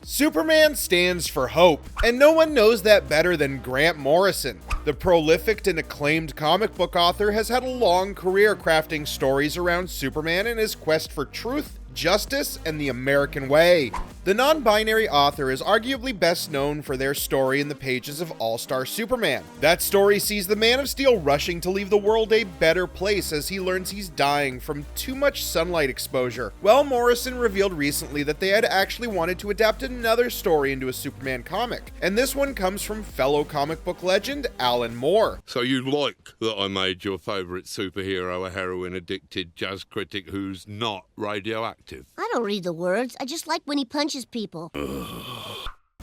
Superman stands for hope, and no one knows that better than Grant Morrison. The prolific and acclaimed comic book author has had a long career crafting stories around Superman and his quest for truth, justice, and the American way. The non-binary author is arguably best known for their story in the pages of All-Star Superman. That story sees the Man of Steel rushing to leave the world a better place as he learns he's dying from too much sunlight exposure. Well, Morrison revealed recently that they had actually wanted to adapt another story into a Superman comic, and this one comes from fellow comic book legend Alan Moore. So you like that I made your favourite superhero a heroin-addicted jazz critic who's not radioactive? I don't read the words. I just like when he punches people.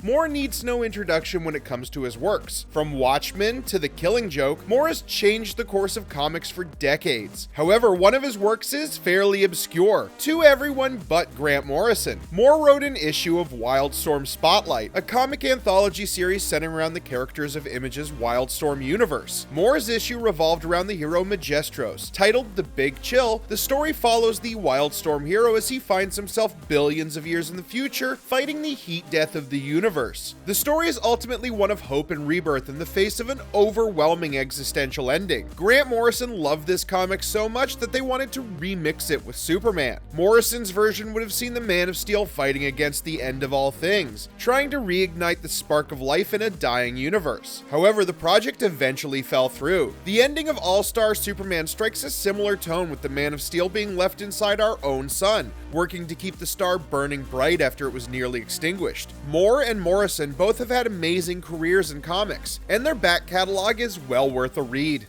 Moore needs no introduction when it comes to his works. From Watchmen to The Killing Joke, Moore has changed the course of comics for decades. However, one of his works is fairly obscure to everyone but Grant Morrison. Moore wrote an issue of Wildstorm Spotlight, a comic anthology series centering around the characters of Image's Wildstorm universe. Moore's issue revolved around the hero Magestros. Titled The Big Chill, the story follows the Wildstorm hero as he finds himself billions of years in the future, fighting the heat death of the universe. The story is ultimately one of hope and rebirth in the face of an overwhelming existential ending. Grant Morrison loved this comic so much that they wanted to remix it with Superman. Morrison's version would have seen the Man of Steel fighting against the end of all things, trying to reignite the spark of life in a dying universe. However, the project eventually fell through. The ending of All-Star Superman strikes a similar tone, with the Man of Steel being left inside our own sun, working to keep the star burning bright after it was nearly extinguished. Moore and Morrison both have had amazing careers in comics, and their back catalog is well worth a read.